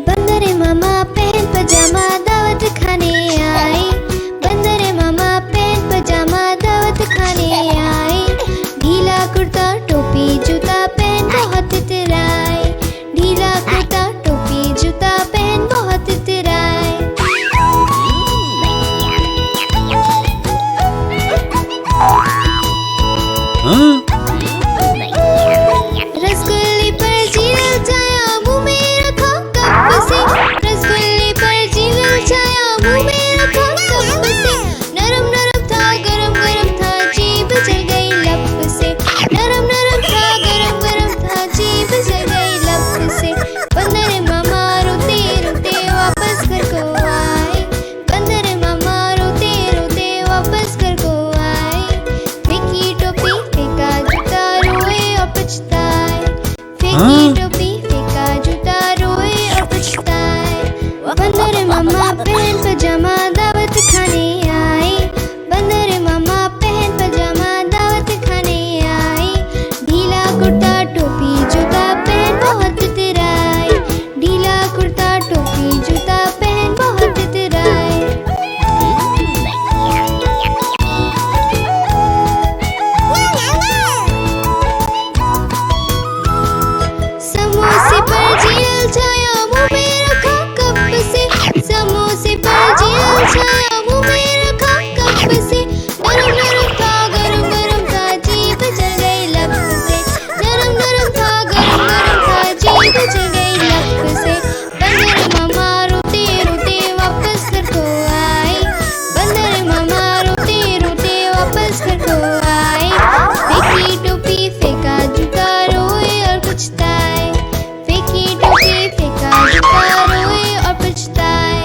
बंदरे मामा पहन पजामा दावत खाने आए। बंदरे मामा पहन पजामा दावत खाने आए। ढीला कुर्ता टोपी जूता पहन बहुत इतराए। ढीला कुर्ता टोपी जूता पहन बहुत इतराए। रसगुल्ले पर जीरा छाया मुंह में रखा कप से। रसगुल्ले पर जीरा छाया मुंह में रखा कप से। नरम नरम था गरम गरम था जीभ जल गई लब से। नरम नरम था गरम गरम था जीभ जल गई लब से। बंदर मामा रोते रोते वापस घर को आए। बंदर मामा रोते रोते वापस घर को आए। फेंकी टोपी फेंका जूता रोए और पछताए। फेंकी टोपी फेंका जूता रोए और पछताए। बंदर मामा पहन पजामा दावत खाने आए। बंदर मामा पहन पजामा दावत खाने आए। ढीला कुर्ता टोपी जूता पहन बहुत इतराए। ढीला कुर्ता टोपी जूता पहन बहुत इतराए। समोसे पर जेल छाया मुंह में रखा कप से। समोसे पर जेल छाया मुंह में रखा कप से। नरम नरम था गरम गरम था जीभ जल गई लब से। नरम नरम था गरम गरम था जीभ जल गई लब से। बंदर मामा रोते रोते वापस घर को आए। बंदर मामा रोते रोते वापस घर को आए। फेंकी टोपी फेंका जूता रोए और पछताए। फेंकी टोपी फेंका जूता रोए और पछताए।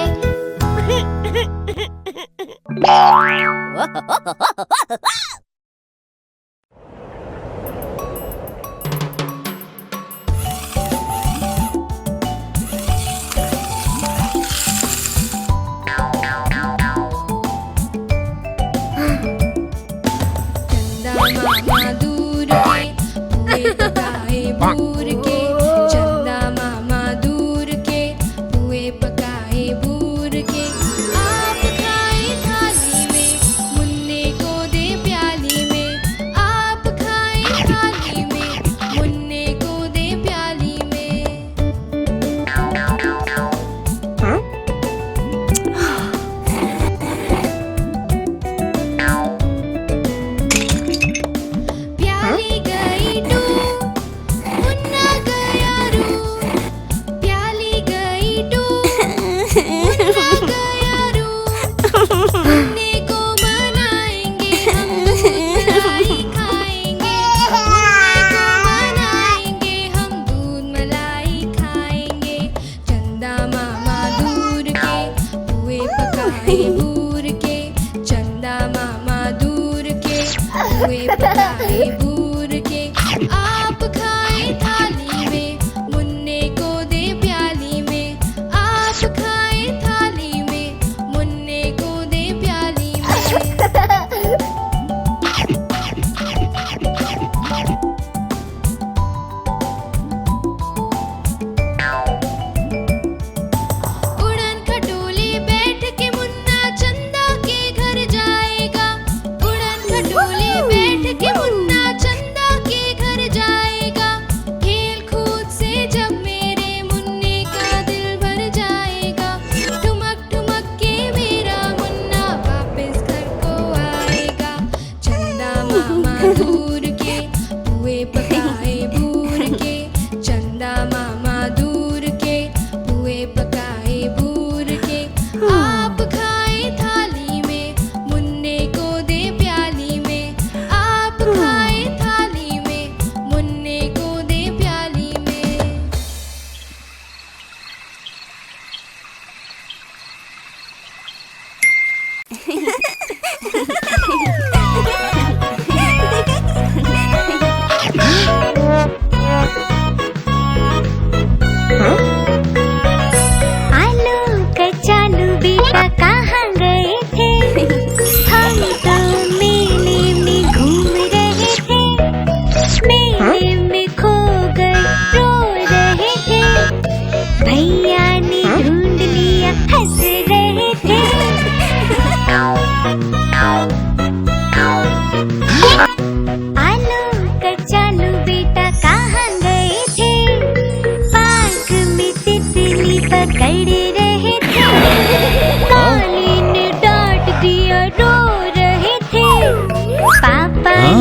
चंदा मामा दूर के पुए पकाए बूर के। चंदा मामा दूर के पुए पकाए बूर के। आप खाए थाली में मुन्ने को दे प्याली में। आप खाए थाली में मुन्ने को दे प्याली में। प्याली गई डूब मुन्ना गया रू। प्याली गई डूब मुन्ना गया रू। मुन्ने को मनाएंगे हम दूध मलाई खाएंगे। मुन्ने को मनाएंगे हम दूध मलाई खाएंगे। चंदा मामा दूर के पुए पकाए बूर के। चंदा मामा दूर के पुए पकाए बूर के। आप खाए थाली में मुन्ने को दे प्याली में। आप खाए थाली में मुन्ने को दे प्याली में। उड़न खटोले बैठ के मुन्ना चंदा के घर जाएगा। उड़न खटोले बैठ के मुन्ना चंदा के घर जाएगा। खेल कूद से जब मेरे मुन्ने का दिल भर जाएगा। ठुमक ठुमक के मेरा मुन्ना वापस घर को आएगा। चंदा मामा दूर के पुए पकाए बूर के। चंदा मामा दूर के पुए पकाए बूर के। आप खाए थाली में मुन्ने को दे प्याली में। आप खाए थाली में मुन्ने को दे प्याली में।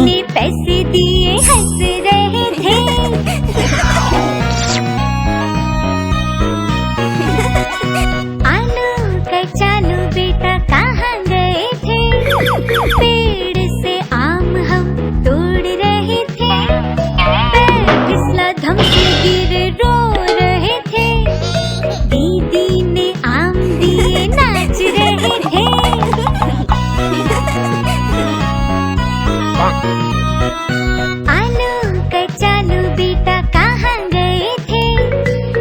ने पैसे दिए हंस रहे थे। आलू कचालू बेटा कहाँ गए थे? पेड़ से आम हम तोड़ रहे थे। पैर फिसला धम से गिर रो रहे थे। दीदी ने आम दिए नाच रहे थे। आलू कचालू बेटा कहाँ गए थे?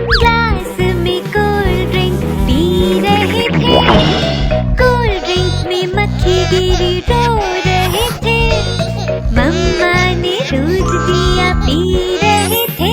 ग्लास में कोल्ड ड्रिंक पी रहे थे। कोल्ड ड्रिंक में मक्खी गिरी रो रहे थे। मम्मा ने दूध दिया पी रहे थे।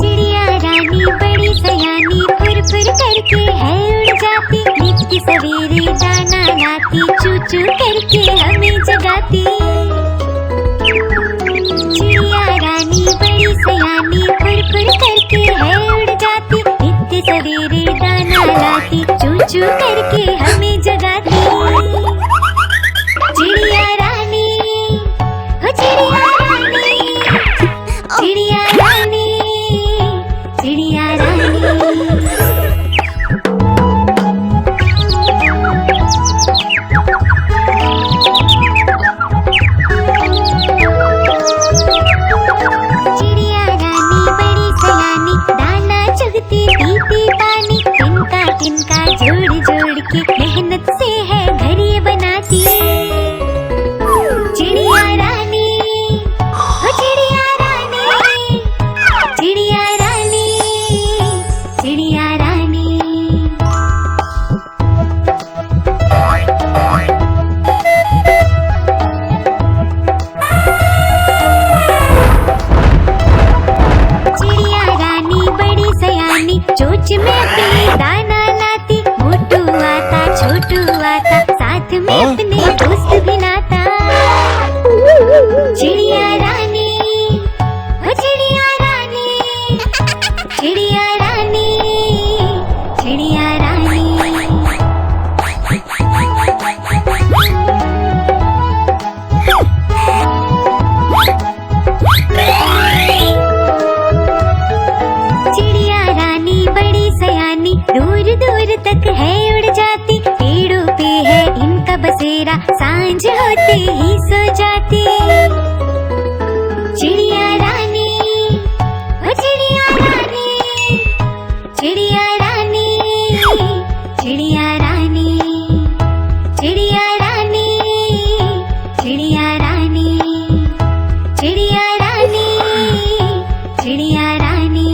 चिड़िया रानी बड़ी सयानी फुर करके है उड़ जाती। नित्य सवेरे दाना लाती, चू चू करके हमें जगाती। चिड़िया रानी बड़ी सयानी फुर करके है उड़ जाती। नित्य सवेरे दाना लाती, चू चू करके हमें जगाती। चिड़िया रानी, हो चिड़िया रानी, चिड़िया रानी, चिड़िया रानी। चिड़िया रानी बड़ी सयानी दाना चुगती पीती पानी। तिनका जोड़ जोड़ के मेहनत से है घर ये बनाती। चिड़िया रानी, हो चिड़िया रानी, चिड़िया रानी, चिड़िया रानी। चिड़िया रानी बड़ी सयानी चोंच में अपनी दाना लाती। मोटू आता छोटू आता साथ में अपने दोस्त भी लाता। चिड़िया रानी, हो चिड़िया रानी, चिड़िया रानी, चिड़िया रानी। चिड़िया रानी बड़ी सयानी दूर दूर तक है उड़ जाती। पेड़ों पे है इनका बसेरा, सांझ होते ही सो जाती। चिड़िया रानी, हो चिड़िया रानी, चिड़िया रानी, चिड़िया रानी, चिड़िया रानी, चिड़िया रानी, चिड़िया रानी, चिड़िया रानी।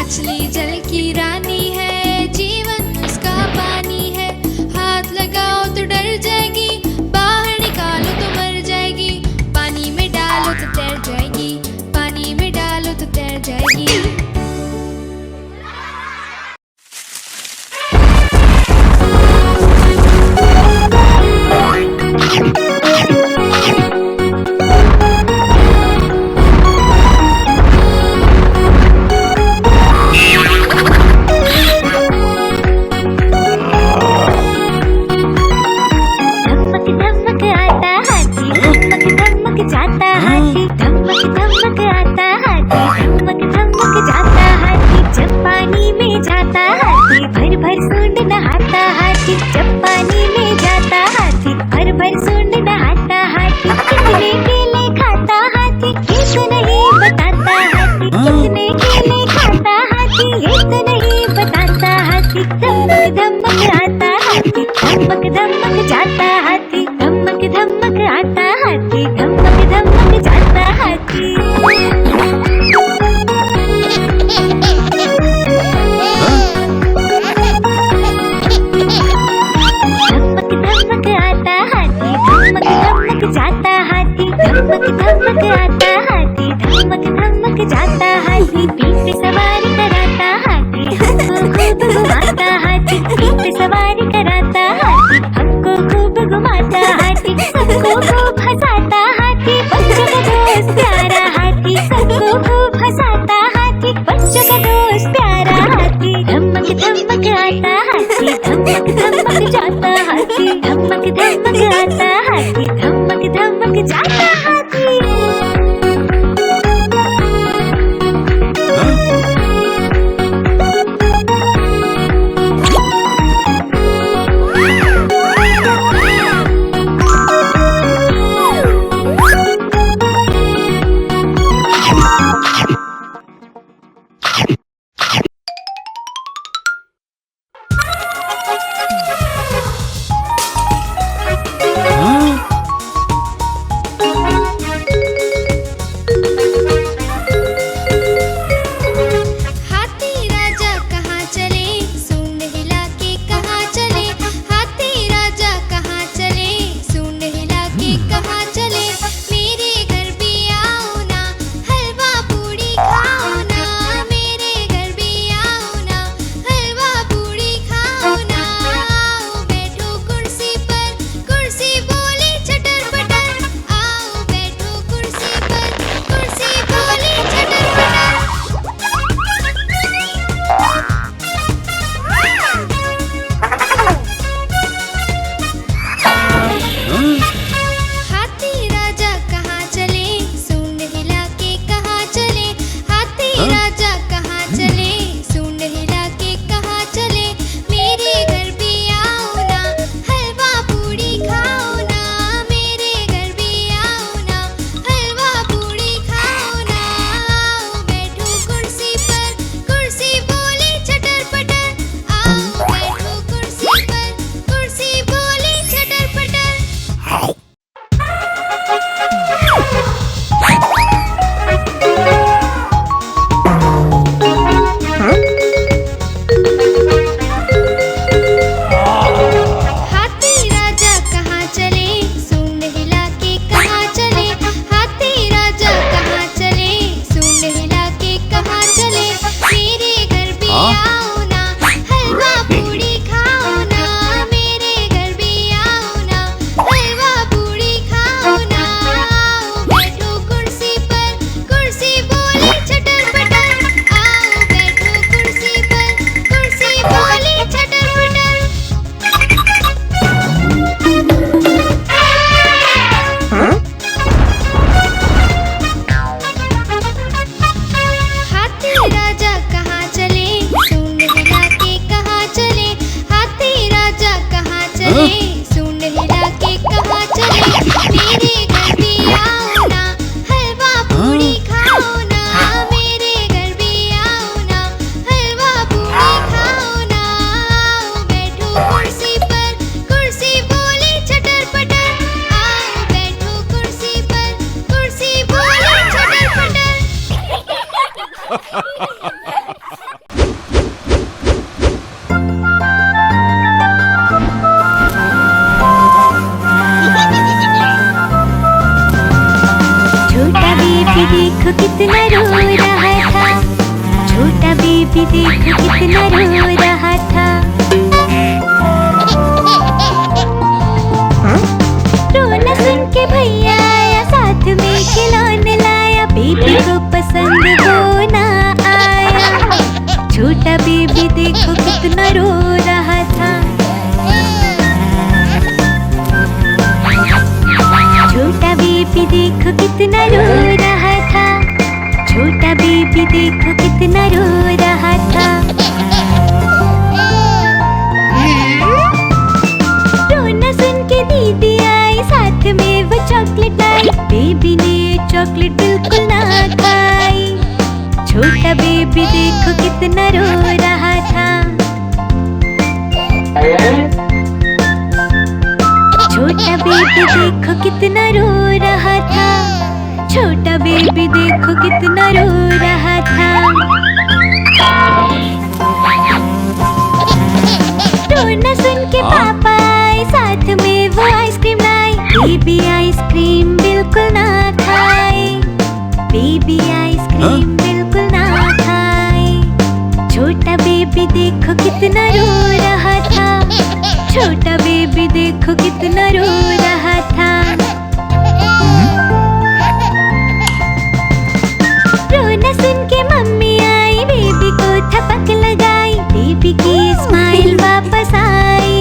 मछली जल की रानी है, जीवन उसका पानी है। हाथ लगाओ तो डर जाएगी, बाहर निकालो तो मर जाएगी। पानी में डालो तो तैर जाएगी, पानी में डालो तो तैर जाएगी। देखो कितना रो रहा था। रोना सुन के भैया आया, साथ में खिलौने लाया, बेबी को पसंद वो ना आया। छोटा बेबी देखो कितना रो रहा था। छोटा बेबी देखो कितना रो रहा था। छोटा बेबी देखो कितना रो रहा था। रोना सुन के दीदी आई, साथ में वो चॉकलेट लाई, बेबी ने चॉकलेट बिल्कुल ना खाई। छोटा बेबी देखो कितना रो रहा था। छोटा बेबी देखो कितना रो रहा था। छोटा बेबी देखो कितना रो रहा था। रोना सुन के पापा आए, साथ में वो आइसक्रीम लाई, बेबी आइसक्रीम बिल्कुल ना खाए। बेबी आइसक्रीम बिल्कुल ना खाए। छोटा बेबी देखो कितना रो रहा था। छोटा बेबी देखो कितना रो रहा था। रोना सुन के मम्मी आई, बेबी को थपक लगाई, बेबी की स्माइल वापस आई।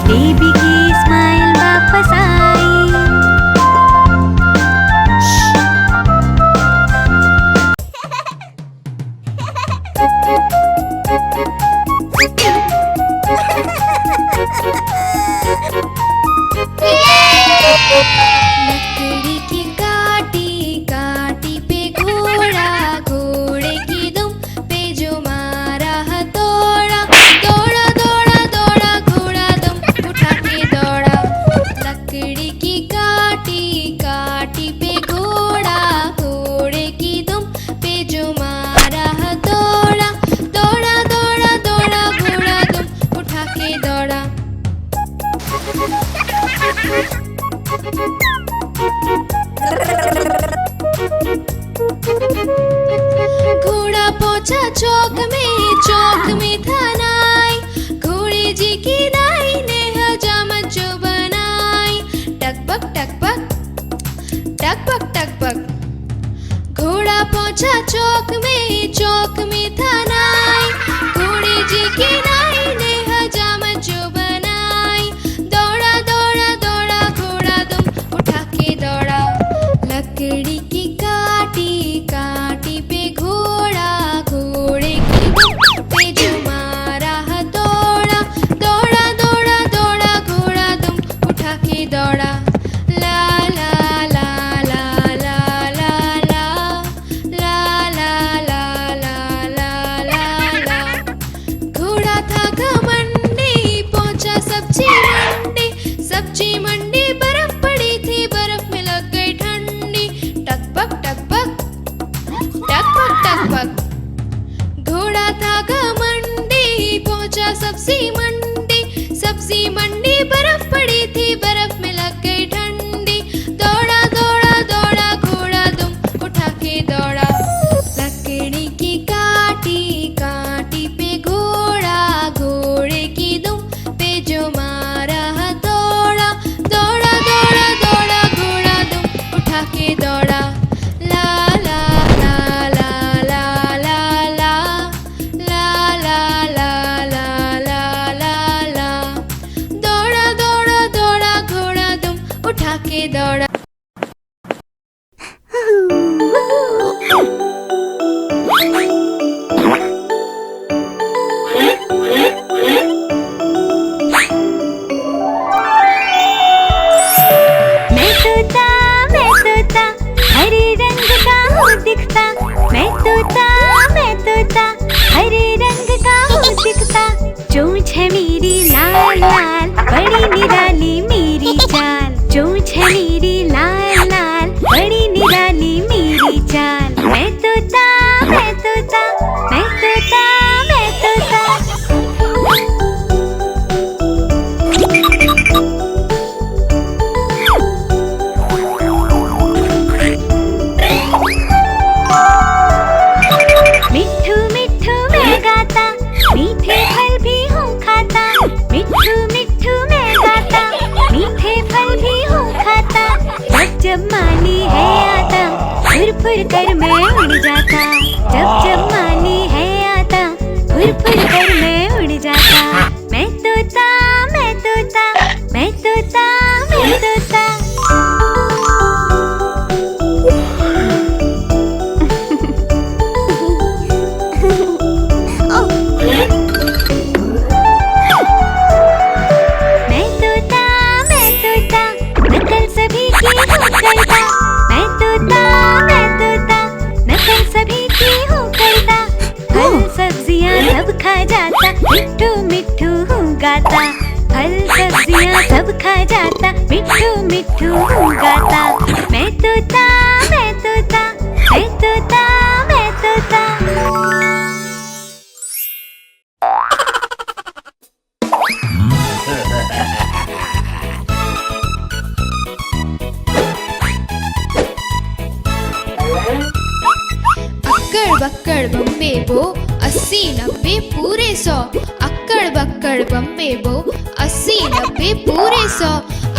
बेबी की स्माइल वापस आई। लकड़ी की काटी काटी पे घोड़ा, घोड़े की दुम पे जो मारा हथौड़ा, दौड़ा दौड़ा दौड़ा घोड़ा दुम उठा के दौड़ा। लकड़ी की काटी काटी पे घोड़ा, घोड़े की दुम पे जो मारा हथौड़ा, दौड़ा दौड़ा दौड़ा घोड़ा दुम उठा के दौड़ा। घोड़ा पहुंचा चौक में था नाई, घोड़े जी की दाई ने हजामत जो बनाई। टकपक टकपक टकपक टकपक। घोड़ा पहुंचा चौक में था नाई, घोड़े जी की दाई ने हजामत जो बनाई। दौड़ा दौड़ा दौड़ा घोड़ा दुम उठा के दौड़ा। लकड़ी की काटी काटी पे घोड़ा, घोड़े की दुम पे जो मारा हथौड़ा, दौड़ा दौड़ा दौड़ा घोड़ा दुम उठा के दौड़ा। ला ला ला ला ला ला ला ला ला ला ला ला ला। घोड़ा था घमंडी, पहुंचा सब्जी मंडी, सब्जी मंडी बर्फ पड़ी थी, बर्फ में लग गई ठंडी। टकपक टकपक टकपक टकपक। घोड़ा था घमंडी, पहुंचा सब्जी मंडी, सब्जी मंडी बर्फ पड़ी थी, बर्फ में लग गई ठंडी। दौड़ा दौड़ा दौड़ा घोड़ा दुम उठा के दौड़ा। लकड़ी की काटी काटी पे घोड़ा, घोड़े की दुम पे जो मारा हथौड़ा, दौड़ा दौड़ा दौड़ा घोड़ा दुम उठा के दौड़ा। ला ला ला ला ला ला ला ला ला ला ला ला ला। दौड़ा दौड़ा दौड़ा घोड़ा दुम उठा के दौड़ा। मैं तोता हरे रंग का हूँ दिखता। मैं तोता हरे रंग का हूँ दिखता। चोंच है मेरी लाल लाल, बड़ी निराली मेरी चाल। चोंच है मेरी मीठे फल भी हूँ खाता, मिट्ठू मिट्ठू मैं गाता। मीठे फल भी हूँ खाता, जब जब माली है आता, फुर फुर कर मैं उड़ जाता। जब जब माली है आता, फुर फुर कर मैं उड़ जाता। मैं तोता मैं तोता मैं तोता मैं तोता। मैं तोता नकल सभी की हूँ करता। मैं तोता नकल सभी की हूँ करता। फल सब्जियाँ सब खा जाता, मिट्ठू मिट्ठू हूँ गाता। फल सब्जियाँ सब खा जाता, मिट्ठू मिट्ठू हूँ गाता। मैं तोता मैं तोता मैं तोता मैं तोता। अक्कड़ बक्कड़ बम्बे बो 80 90 पूरे 100। अक्कड़ बक्कड़ बम्बे बो 80 90 पूरे 100।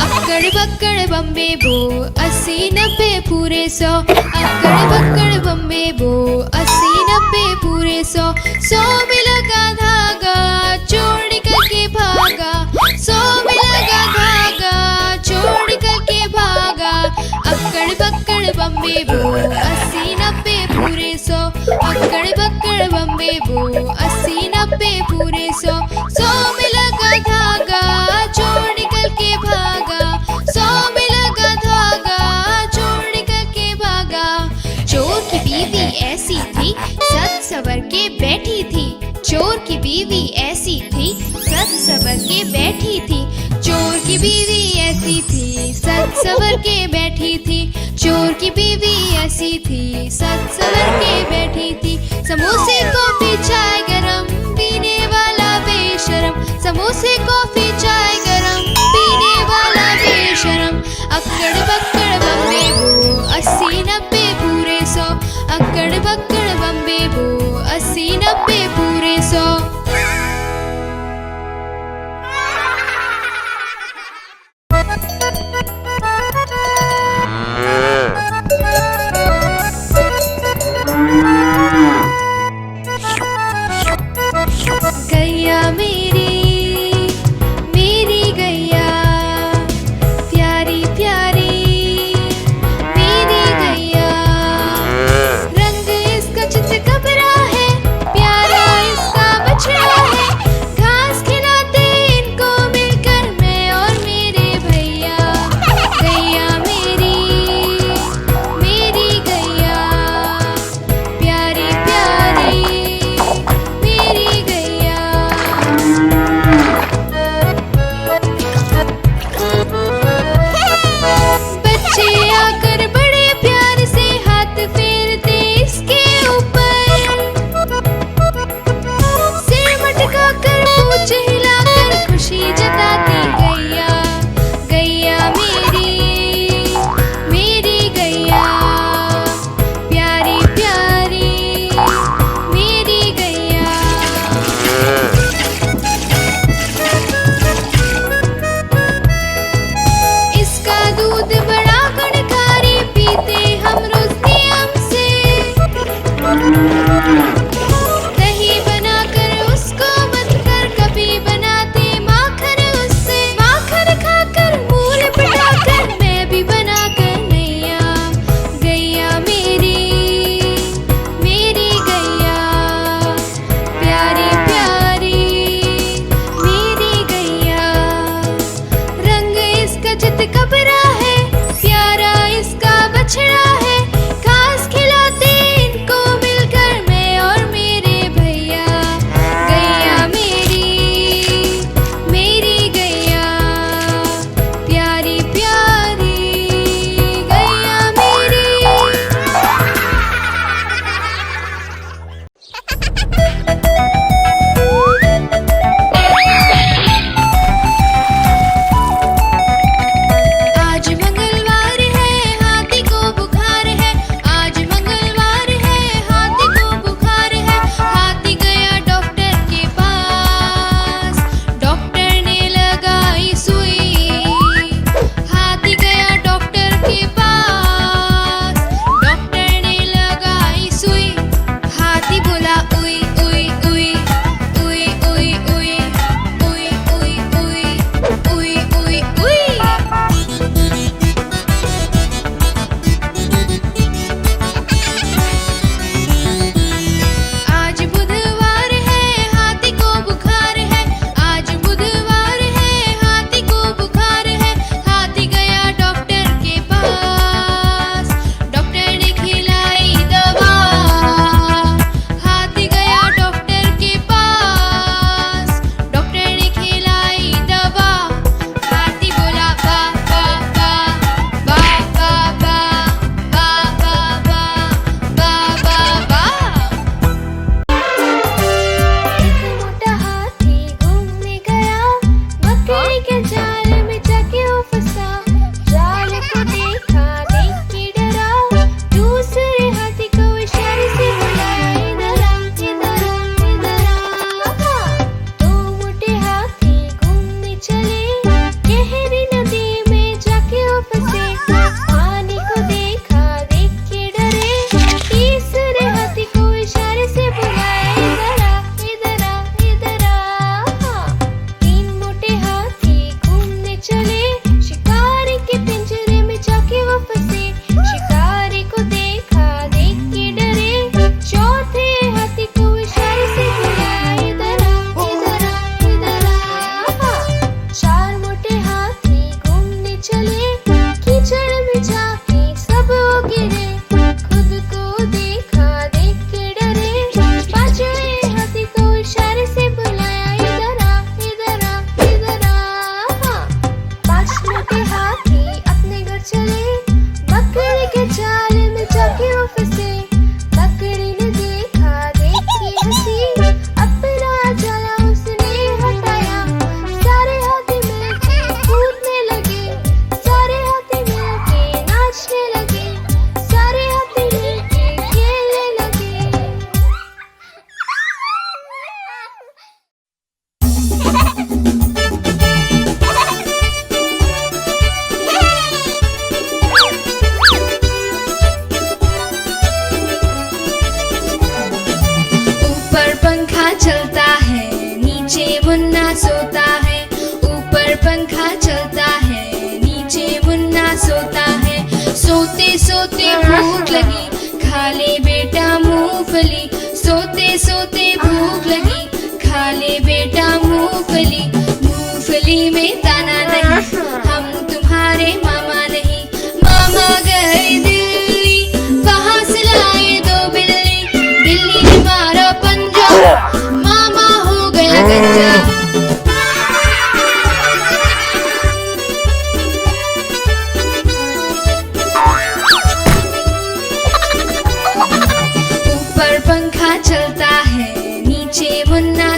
अक्कड़ बक्कड़ बम्बे बो 80 90 पूरे 100। अक्कड़ बक्कड़ बम्बे बो 80 90 पूरे 100। 100 में लगा धागा चोर निकल के भागा। 100 में लगा धागा चोर निकल के भागा। अक्कड़ बक्कड़ बम्बे बो 80 90 पूरे 100। अक्कड़ बक्कड़ बम्बे बो 80 90 पूरे 100। 100 में लगा धागा चोर निकल के भागा। 100 में लगा धागा चोर निकल के भागा। चोर की बीवी ऐसी थी सज सवर के बैठी थी। चोर की बीवी ऐसी थी सज सवर के बैठी थी। चोर की बीवी ऐसी थी सज सवर के बैठी थी। चोर की बीवी ऐसी थी सज सवर के बैठी थी। समोसे कॉफी चाय गरम पीने वाला बेशरम। समोसे कॉफी चाय गरम पीने वाला बेशरम। अक्कड़ बक्कड़ बम्बे बो 80 90 पूरे 100। अक्कड़ बक्कड़ बम्बे बो 80 90 पूरे 100। गैया मेरी मेरी गैया प्यारी प्यारी मेरी गैया। रंग इसका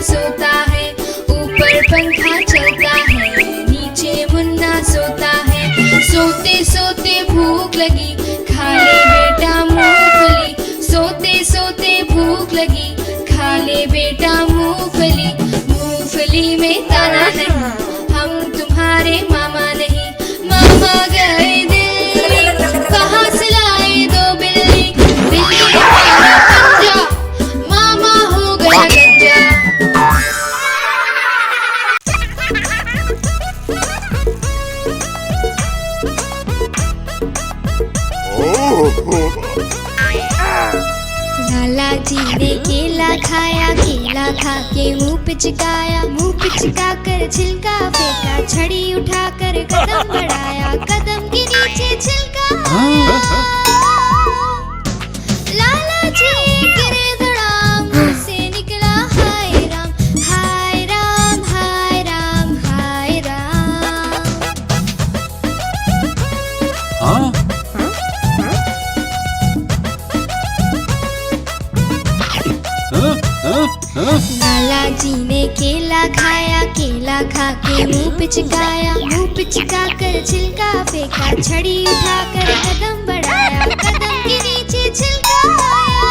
सोता है, ऊपर पंखा चलता है, नीचे मुन्ना सोता है। सोते सोते भूख लगी, खा ले बेटा मूंगफली। सोते सोते भूख लगी, खा ले बेटा मूंगफली। मूंगफली में दाना नहीं, हम तुम्हारे मामा नहीं। मामा गए दिल्ली, कहाँ से लाए दो बिल्ली। बिल्ली ने खाया पंजा, मामा हो गया गंजा। लाला जी ने केला खाया, केला खा के मुंह पिचकाया, मुंह पिचका कर छिलका फेंका, छड़ी उठाकर कदम बढ़ाया, कदम के नीचे छिलका आया। लाला जी गिरे धड़ाम, मुंह से निकला हाय राम, हाय राम, हाय राम, हाय राम। लाला जी ने केला खाया, केला खा के मुंह पिचकाया, मुंह पिचका कर छिलका फेंका, छड़ी उठाकर कदम बढ़ाया, कदम के नीचे छिलका आया।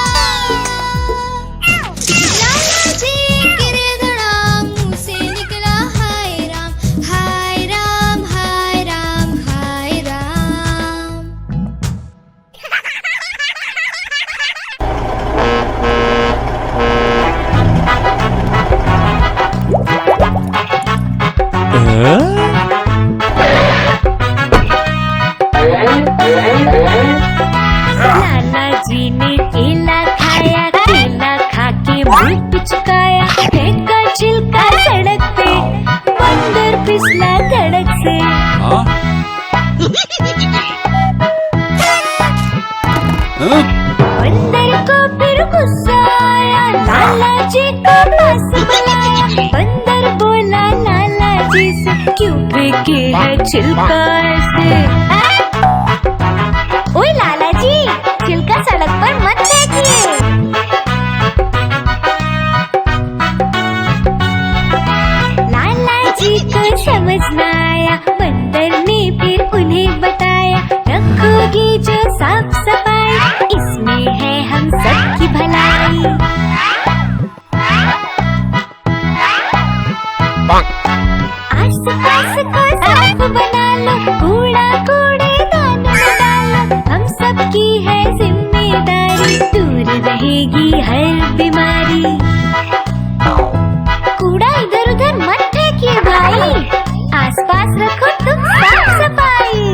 लाला जी गिरे धड़ाम, मुंह से निकला हाय राम, हाय राम, हाय राम, हाय राम। लाला जी ने केला खाया, केला खा के मुंह पिचकाया, फेंका छिलका सड़क पे, बंदर फिसला सड़क से। बंदर को फिर गुस्सा आया, लाला जी को पास बुलाया। बंदर बोला लाला जी से, क्यों फेंके है छिलका ऐसे। ओए लाला जी, छिलका सड़क पर मत फेंकिए। लाला जी को समझ न आया, बंदर ने फिर उन्हें बताया, रखोगी जो साफ सफाई, इसमें है हम सबकी भलाई। आस पास को साफ बना लो, कूड़ा कूड़ेदान में डालो, हम सबकी है जिम्मेदारी, दूर रहेगी हर बीमारी। कूड़ा इधर उधर मत फेंकिए भाई, आस पास रखो तुम साफ सफाई।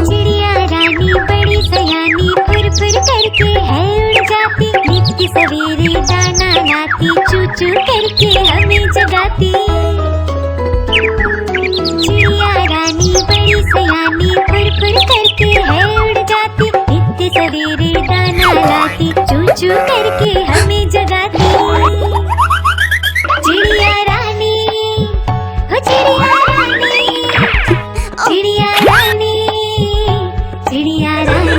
चिड़िया रानी बड़ी सयानी, फुर फुर करके है उड़ जाती, नित्य सवेरे दाना लाती, चू चू करके हमें जगाती। चिड़िया रानी बड़ी सयानी, फुर फुर करके है उड़ जाती, नित्य सवेरे दाना लाती, चू चू करके हमें जगाती। चिड़िया रानी, हो चिड़िया रानी, चिड़िया रानी, चिड़िया रानी।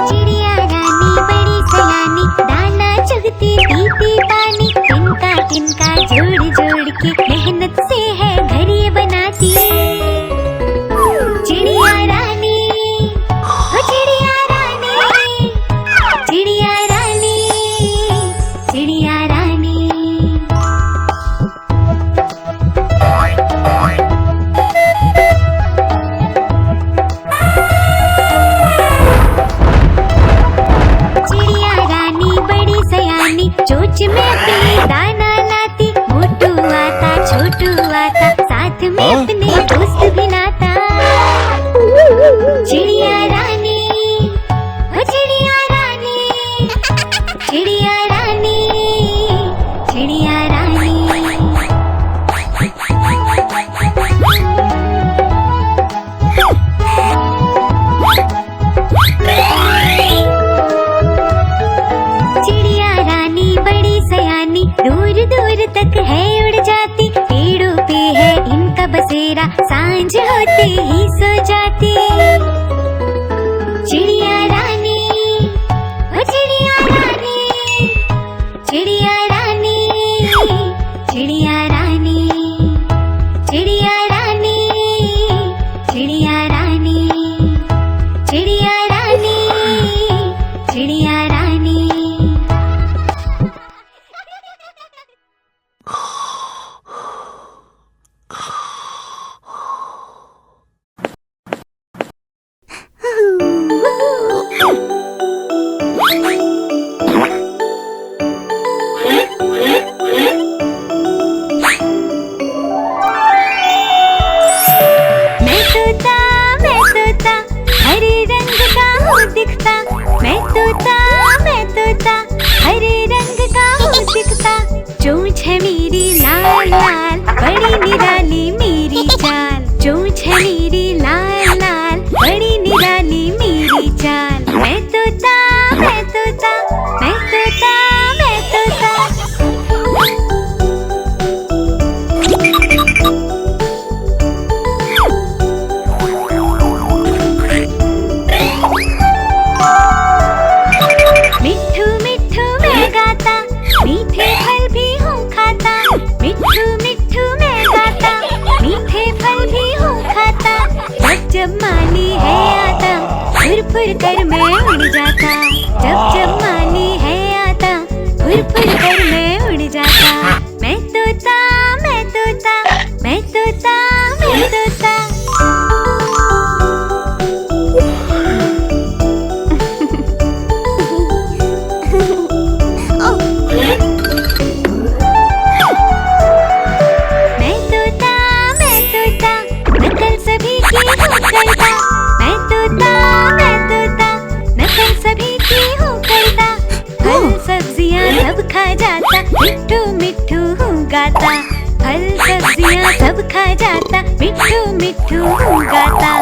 चिड़िया रानी बड़ी सयानी, दाना चुगती पीती पानी, तिनका तिनका जोड़ जोड़ के मेहनत से है घर ये बनाती। चिड़िया रानी, ओ चिड़िया रानी, चिड़िया रानी, चिड़िया रानी। चिड़िया रानी बड़ी सयानी, चोंच में अपनी दाना लाती, मोटू आता छोटू आता, साथ में अपने दोस्त भी लाता। चिड़िया रानी, ओ चिड़िया रानी, चिड़िया रानी, दूर दूर तक है उड़ जाती, पेड़ों पे है इनका बसेरा, सांझ होते ही सो जाती। चिड़िया रानी, ओ चिड़िया रानी, चिड़िया रानी, चिड़िया रानी, चिड़िया रानी, चिड़िया रानी, चिड़िया रानी, चिड़िया रानी। हरे रंग का हूँ दिखता, मैं तोता हरे रंग का हूँ दिखता। चोंच है मेरी लाल लाल, बड़ी निराली मेरी चाल, चोंच है मेरी लाल लाल, बड़ी निराली मेरी चाल। मैं तोता मैं तोता मैं तोता मैं तोता। मिट्ठू मिट्ठू मैं गाता, मीठे फल भी हूँ खाता, मिट्ठू मिट्ठू मैं गाता, मीठे फल भी हूँ खाता। जब जब माली है आता, फुर फुर कर मैं उड़ जाता, जब जब माली है आता, फुर फुर कर मैं उड़ जाता। मैं तोता मैं तोता मैं तोता मैं तोता। सब खा जाता, मिट्ठू मिट्ठू हूँ गाता, फल सब्जियाँ सब खा जाता, मिट्ठू मिट्ठू हूँ गाता।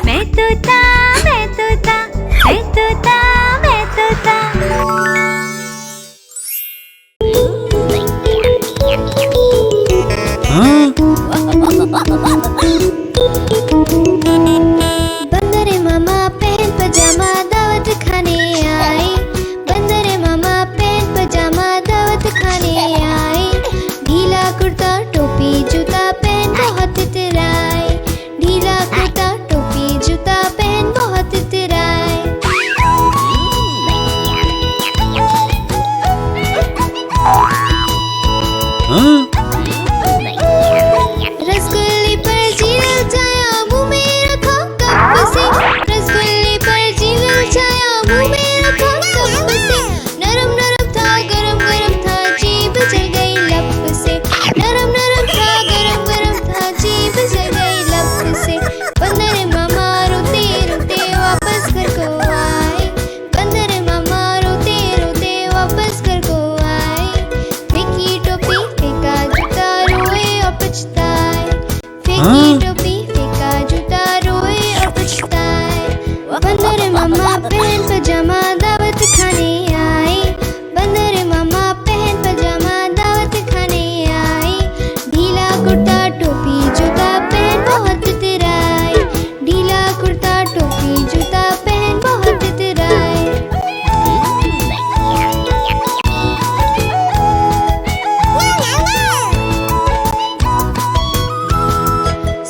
मैं तोता मैं तोता मैं तोता मैं तोता। बंदरे मामा पहन पजामा दावत खाने आए, बंदरे मामा पहन पजामा दावत खाने आए। ढीला कुर्ता टोपी जूता पहन बहुत इतराए, ढीला कुर्ता टोपी जूता पहन बहुत इतराए। रसगुल्ले पर जीरा जाया मुँह में रखा कप से, रसगुल्ले पर जीरा जाया मुँह में रखा कप से। नरम नरम था गरम गरम था, जीभ जल गई लप से, नरम नरम था गरम गरम था, जीभ जल गई लप से। बंदर मामा रोते रोते वापस घर को आए, बंदर मामा रोते रोते वापस घर को आए। फेंकी टोपी फेंका जूता रोए और पछताए, फेंकी टोपी फेंका जूता रोए और पछताए। बंदर मामा पहन पजामा दावत खाने आए, बंदर मामा पहन पजामा दावत खाने आए। ढीला कुर्ता टोपी जूता पहन बहुत इतराए, ढीला कुर्ता टोपी जूता पहन बहुत इतराए।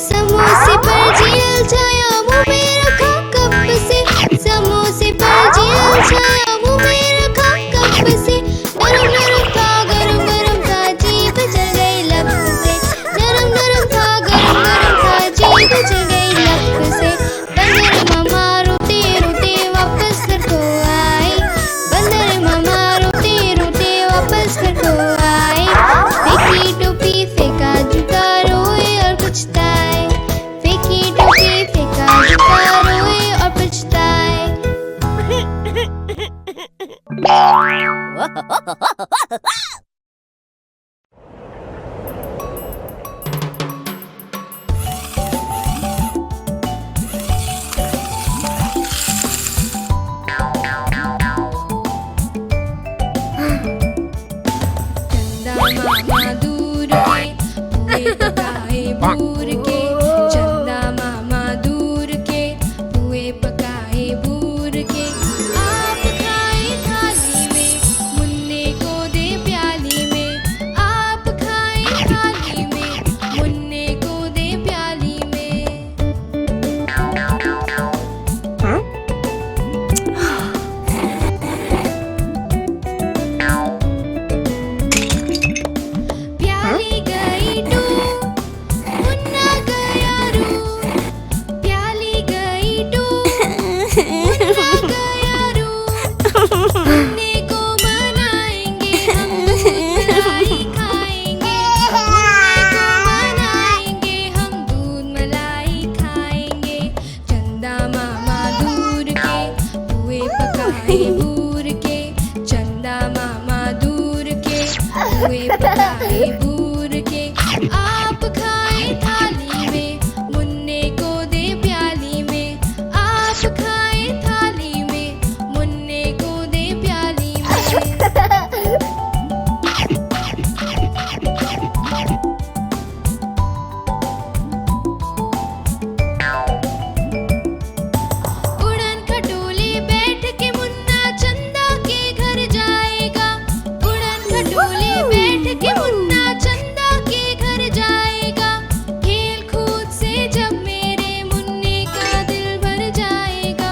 समोसे पर जील छाया मुँह में रखा कप से, समोसे पर जील छाया मुँह में रखा कप से। नरम नरम था गरम गरम था, जीभ जल गई लप से, नरम नरम था गरम गरम था, जीभ जल गई लप से। बंदर मामा रोते रोते वापस घर को आए, बंदर मामा रोते रोते वापस घर को आए। फेंकी टोपी फेंका जूता रोए और पछताए, फेंकी टोपी फेंका जूता रोए और पछताए। चंदा मामा दूर के, पुए पकाए बूर के। चंदा मामा दूर के, पुए पकाए बूर के। आप खाए थाली में, मुन्ने को दे प्याली में। आप खाए थाली में, मुन्ने को दे प्याली में। प्याली गई डूब, मुन्ना गया रूब। प्याली गई डूब, मुन्ना गया रूब। मुन्ने को मनाएंगे हम, दूध मलाई खाएंगे। मुन्ने को मनाएंगे हम, दूध मलाई खाएंगे। चंदा मामा दूर के, पुए पकाए बूर के। चंदा मामा दूर के, पुए पकाए बूर के। आप खाए थाली में, मुन्ने को दे प्याली में। आप खाए थाली में, मुन्ने को दे प्याली में। उड़न खटोले बैठ के मुन्ना चंदा के घर जाएगा। उड़न खटोले बैठ के मुन्ना चंदा के घर जाएगा। खेल कूद से जब मेरे मुन्ने का दिल भर जाएगा।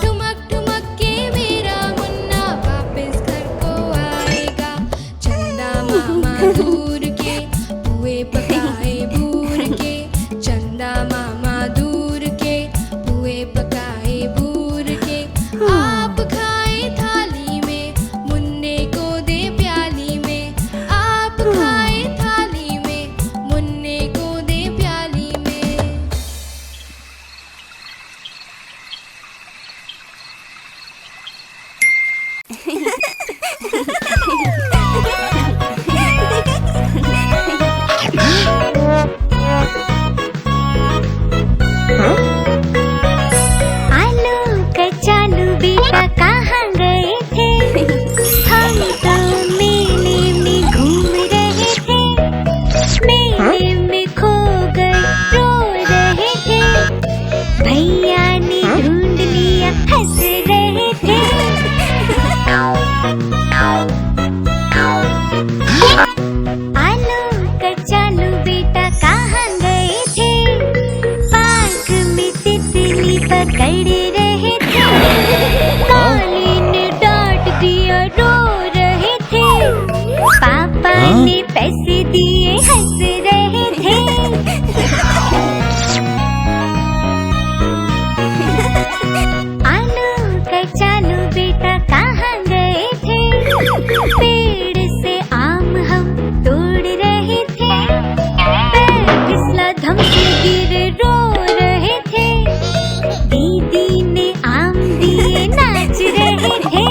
ठुमक ठुमक के मेरा मुन्ना वापस घर को आएगा। चंदा मामा दूर के, पुए पकाए बूर के। चंदा मामा दूर के, पुए पकाए बूर के। आप खाए थाली में, मुन्ने को दे प्याली में। आप खाए थाली में, मुन्ने को दे प्याली में। आलू कचालू बेटा कहाँ गए थे? हम तो मेले में घूम रहे थे। मेले में खो गए रो रहे थे। भैया ने ढूंढ लिया हंस रहे थे। आलू कचालू बेटा कहाँ गए थे? पार्क में तितली पकड़ रहे थे। काली ने डांट दिया रो रहे थे। पापा ने पैसे दिए हंस रहे थे। आलू कचालू बेटा कहाँ गए थे? पेड़ से आम हम तोड़ रहे थे। पैर फिसला धम से गिर रो रहे थे। दीदी ने आम दिए नाच रहे थे।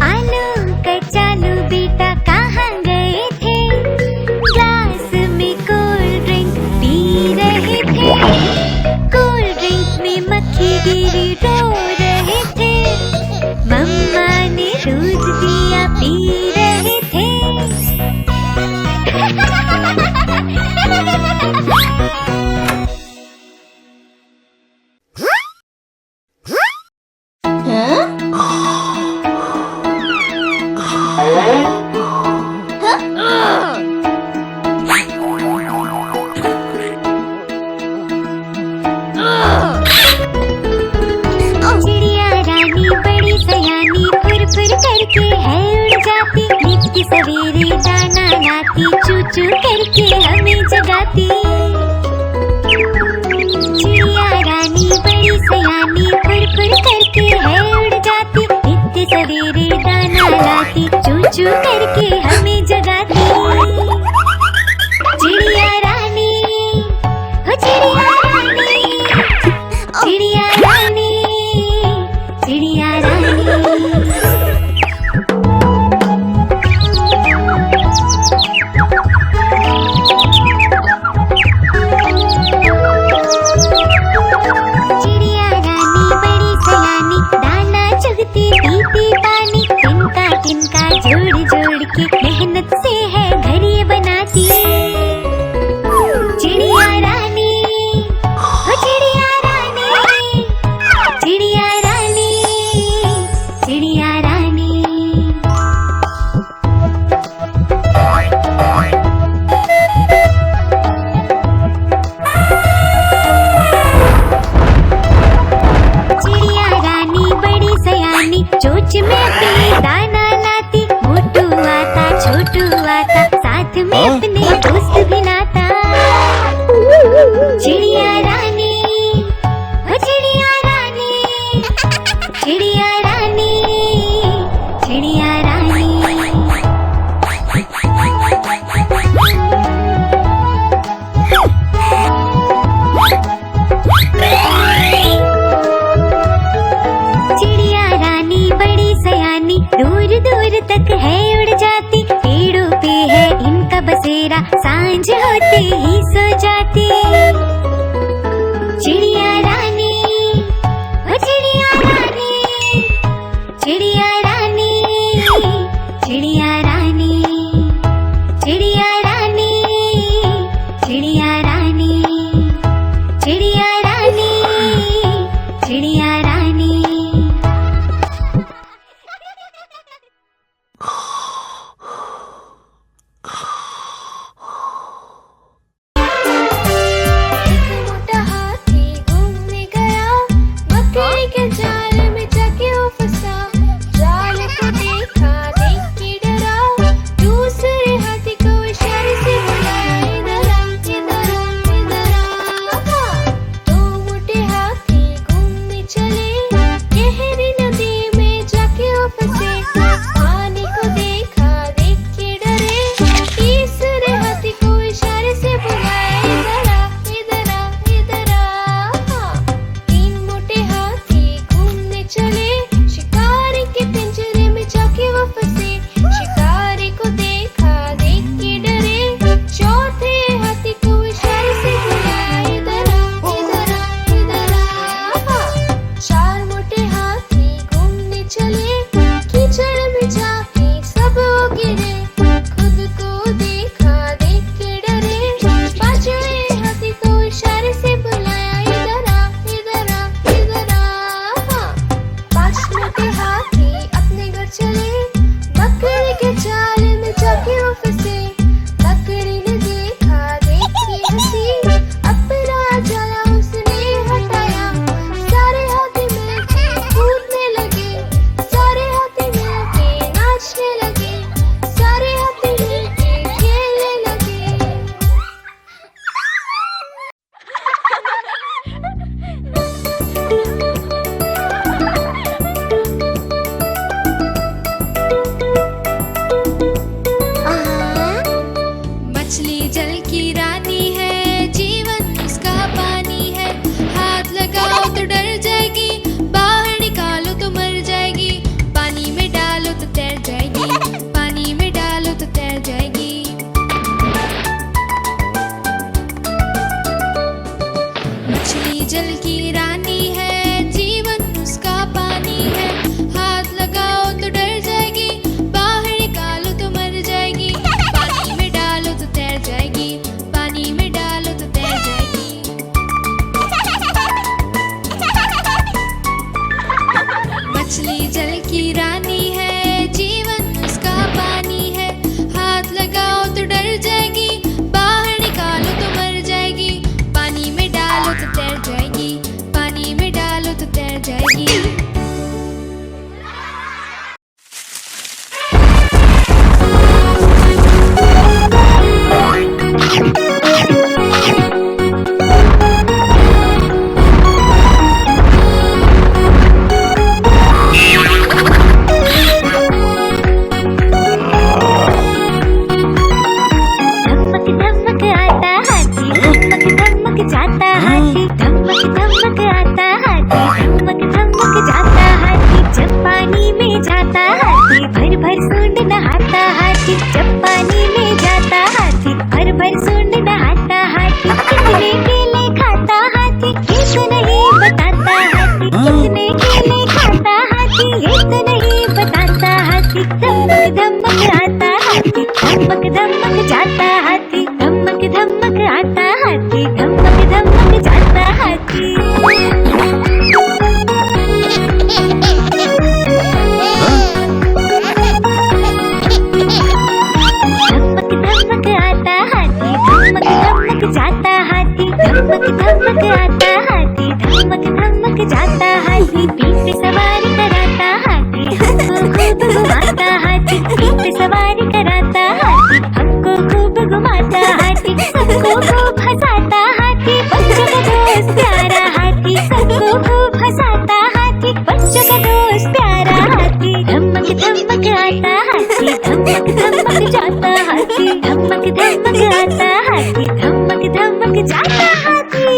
आलू कचालू बेटा कहाँ गए थे? ग्लास में कोल्ड ड्रिंक पी रहे थे। कोल्ड ड्रिंक में मक्खी गिरी रो रहे थे। मम्मा ने दूध दिया पी रहे थे। चिड़िया रानी बड़ी सयानी फुर फुर करके है उड़ जाती। नित्य सवेरे दाना लाती, चू चू करके हमें जगाती। चिड़िया रानी बड़ी सयानी फुर फुर करके है उड़ जाती। नित्य सवेरे दाना लाती, चू चू करके हमें जगाती। चिड़िया रानी, हो चिड़िया रानी, चिड़िया रानी, चिड़िया रानी। के मेहनत से है घर ये बनाती। चिड़िया रानी, ओ चिड़िया रानी, चिड़िया रानी, चिड़िया रानी। चिड़िया रानी बड़ी सयानी, चोंच में अपनी दाना लाती। मोटू आता छोटू आता, साथ में अपने दोस्त भी लाता। चिड़िया रानी, ओ चिड़िया रानी, चिड़िया रानी, चिड़िया रानी। चिड़िया रानी बड़ी सयानी, दूर दूर तक है उड़ जाती। पेड़ों पे है इनका बसेरा, सांझ होते ही सो जाती। चिड़िया रानी, ओ चिड़िया रानी, चिड़िया रानी, चिड़िया रानी, चिड़िया रानी, चिड़िया रानी, चिड़िया रानी, चिड़िया रानी। मोटा हाथी घूमने गया, मकड़ी के जाल में जाके वो फंसा। जाल को देखा, देख के डरा, दूसरे हाथी को इशारे से बुलाया, इधर आ, इधर आ, इधर आ। दो मोटे हाथी घूमने चले, गहरी नदी में जाके वो फंसे। पानी को देखा, देख के डरे, तीसरे हाथी को इशारे से बुलाया, इधर आ, इधर आ, इधर आ। तीन मोटे हाथी घूमने चले, शिकारी के पिंजरे में जाके वो फंसे। शिकारी को देखा, देख के डरे, चौथे हाथी को इशारे से बुलाया, इधर आ, इधर आ, इधर आ। चार मोटे हाथी घूमने चले, कीचड़ में जाके सब वो गिरे। खुद को देखा, देख के डरे, पांचवे हाथी को इशारे से बुलाया, इधर आ, इधर आ, इधर आ। पांच मोटे हाथी अपने घर चले, मकड़ी के जाल में जाके वो फंसे। मकड़ी ने देखा, देख के हंसी, अपना जाला उसने हटाया। सारे हाथी मिलके कूदने लगे, सारे हाथी मिलके नाचने लगे, सारे हाथी मिलके खेलने लगे। मछली जल की रानी है, जीवन उसका पानी है। हाथ लगाओ तो डर जाएगी, बाहर निकालो तो मर जाएगी। पानी में डालो तो तैर जाएगी, पानी में डालो तो तैर जाएगी। मछली जल की रानी है, जीवन उसका पानी है। हाथ लगाओ तो डर जाएगी, बाहर निकालो तो मर जाएगी। पानी में डालो तो तैर जाएगी, पानी में डालो तो तैर जाएगी। मछली जल की रानी है, जीवन उसका पानी है। हाथ लगाओ तो डर जाएगी, बाहर निकालो तो मर जाएगी। पानी में डालो तो तैर जाएगी, पानी में डालो तो तैर जाएगी। धमक धमक जाता हाथी, धमक धमक आता हाथी, धमक धमक जाता हाथी। धमक धमक आता हाथी, धमक धमक जाता हाथी, धमक धमक आता हाथी, धमक धमक जाता हाथी। पीठ पे सवारी कराता हाथी, हमको खूब घुमाता हाथी, पीठ पे सवारी कराता हाथी, हमको खूब घुमाता हाथी, सबको खूब हंसाता हाथी, बच्चों का दोस्त प्यारा हाथी, सबको खूब हंसाता हाथी, बच्चों का दोस्त प्यारा हाथी। धमक धमक आता हाथी, धमक धमक जाता हाथी, धमक धमक आता हाथी, धमक धमक जाता हाथी।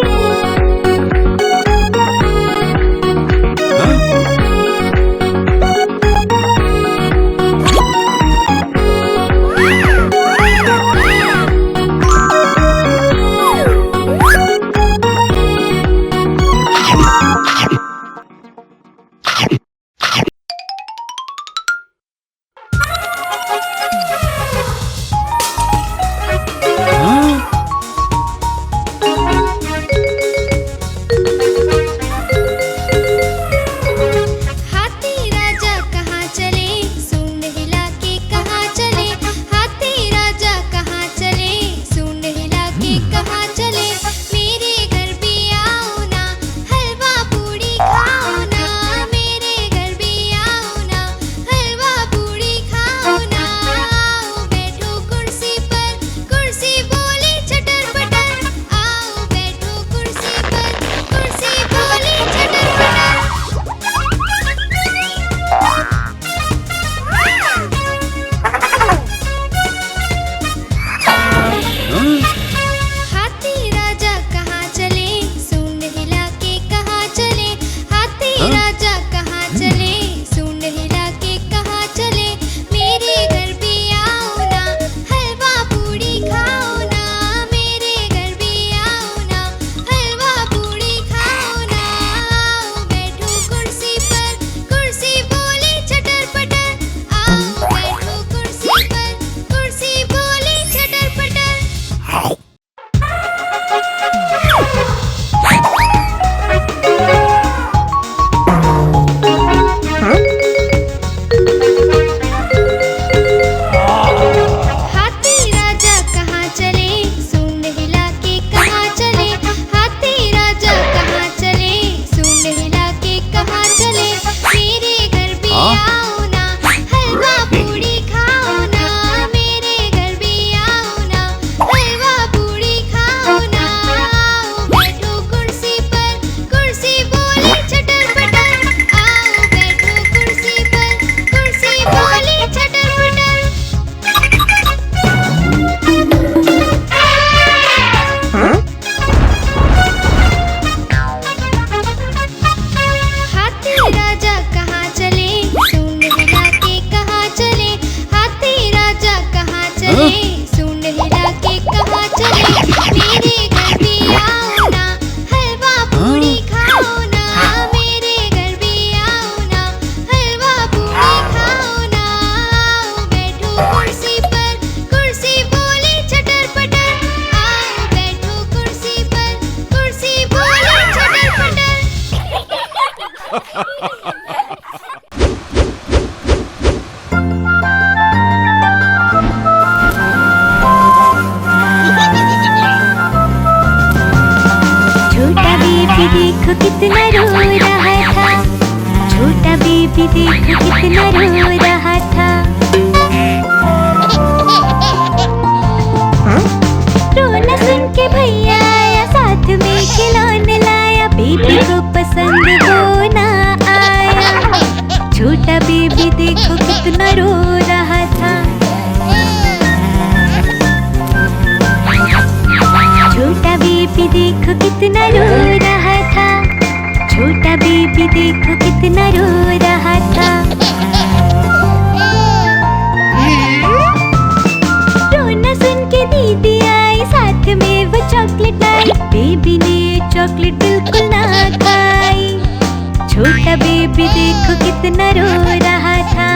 देखो कितना रो रहा था, छोटा बेबी देखो कितना रो रहा था। रोना सुन के भैया आया, साथ में खिलौने लाया, बेबी को पसंद वो ना आया। छोटा बेबी देखो कितना रो रहा था, छोटा बेबी देखो कितना रो रहा था, छोटा बेबी देखो कितना रो रहा था। रोना सुन के दीदी आई, साथ में वो चॉकलेट लाई, बेबी ने चॉकलेट बिल्कुल ना खाई। छोटा बेबी देखो कितना रो रहा था,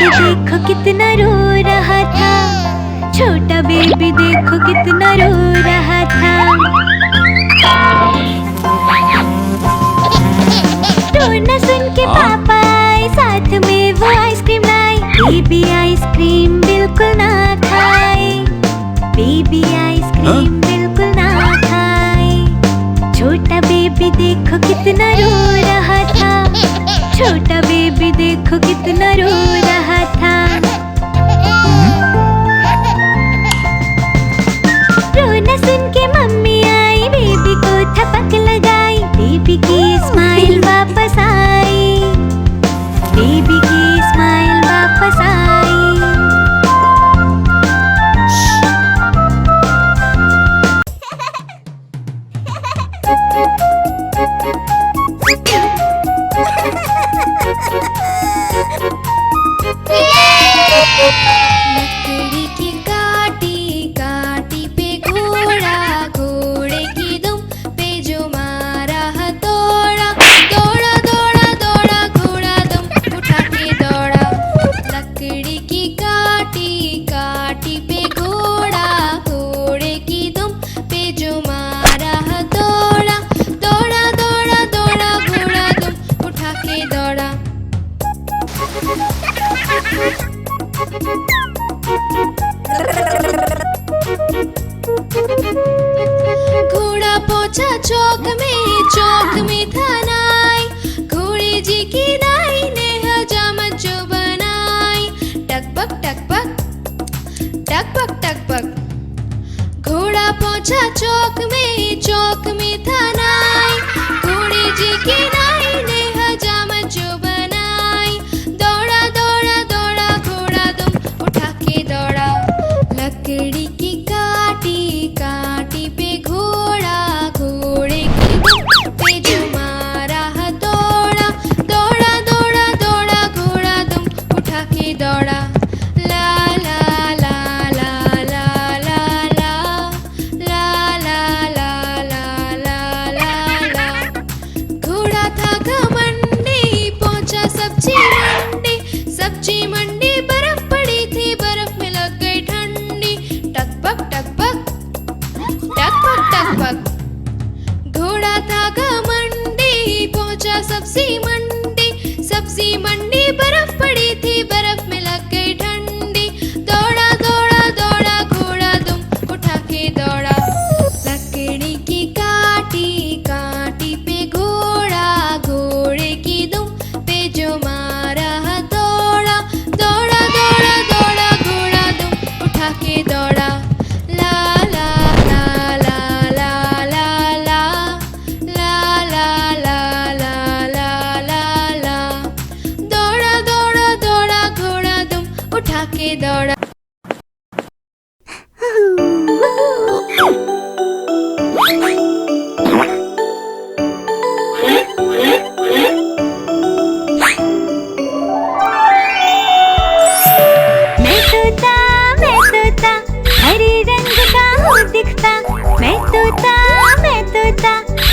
बेबी देखो कितना रो रहा था, छोटा बेबी देखो कितना रो रहा था। रोना सुन के पापा आए, साथ में वो आइसक्रीम लाई। बेबी आइसक्रीम बिल्कुल ना खाए, बेबी आइसक्रीम बिल्कुल ना खाए। छोटा बेबी देखो कितना रो रहा था, छोटा बेबी देखो कितना रो रहा था। रोना सुन के मम्मी आई, बेबी को थपक लगाई। बेबी की स्माइल वापस आई, बेबी की स्माइल वापस आई। लकड़ी की काटी काटी पे घोड़ा, घोड़े की दुम पे जो मारा हथौड़ा। दौड़ा दौड़ा दौड़ा घोड़ा दुम उठा के दौड़ा। लकड़ी की काटी काटी पे घोड़ा, घोड़े की दुम पे जो मारा हथौड़ा। दौड़ा दौड़ा दौड़ा घोड़ा दुम उठा के दौड़ा। घोड़ा पहुंचा चौक में था नाई। घोड़े जी की नाई ने हजामत जो बनाई। टकपक टकपक टकपक टकपक। घोड़ा पहुंचा चौक में था नाई। घोड़े जी की नाई ने हजामत जो बनाई। दौड़ा दौड़ा दौड़ा घोड़ा दुम उठा के दौड़ा। लकड़ी की काटी काटी पे घोड़ा, घोड़े की दुम पे जो मारा हथौड़ा। दौड़ा दौड़ा दौड़ा घोड़ा दुम उठा के दौड़ा। ला ला ला ला ला ला ला ला ला ला ला ला ला। घोड़ा था घमंडी, पहुंचा सब्जी मंडी। सब्जी मंडी बर्फ पड़ी थी, बर्फ में लग गई ठंडी। टकपक टकपक टकपक टकपक। घोड़ा था घमंडी, पहुंचा सब्जी मंडी। सब्जी मंडी बर्फ पड़ी थी, बर्फ में लग गई ठंडी। दौड़ा दौड़ा दौड़ा घोड़ा दुम उठा के दौड़ा। लकड़ी की काटी काटी पे घोड़ा, घोड़े की दुम पे जो मारा हथौड़ा। दौड़ा दौड़ा दौड़ा घोड़ा दुम उठा के दौड़ा। ला ला ला ला ला ला ला ला ला ला ला ला ला। दौड़ा दौड़ा दौड़ा घोड़ा दुम उठा के दौड़ा। मैं तोता हरे रंग का हूँ दिखता। मैं तोता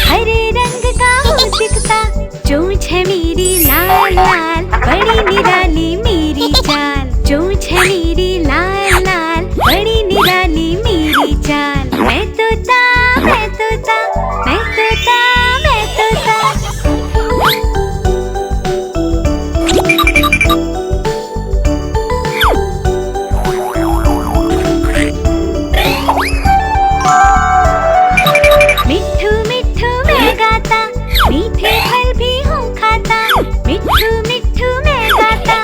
हरे रंग का हूँ दिखता। चोंच है मेरी लाल लाल, बड़ी निराली मेरी चाल। चोंच है मेरी लाल लाल, बड़ी निराली मेरी चाल। मैं तोता मैं तोता मैं तोता मैं तोता। मिट्ठू मिट्ठू मैं गाता, मीठे फल भी हूँ खाता। मिट्ठू मिट्ठू मैं गाता,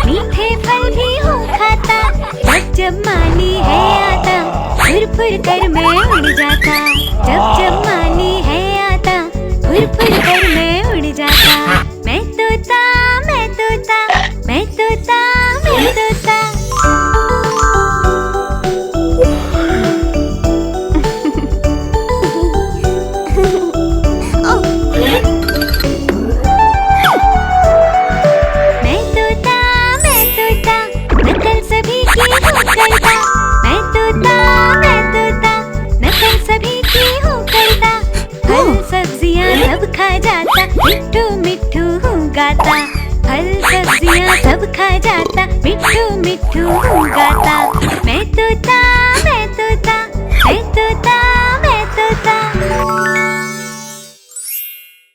मीठे फल भी हूँ खाता। जब जब माली है आता, फुर फुर कर मैं उड़ जाता। जब जब माली है आता, फुर फुर कर मैं उड़ जाता। मैं तोता मैं तोता मैं तोता मैं तोता। सब खा जा फल सब्जियां सब खा जाता, मिट्ठू मिट्ठू गाता। मैं तोता, मैं तोता, मैं तोता, मैं तोता।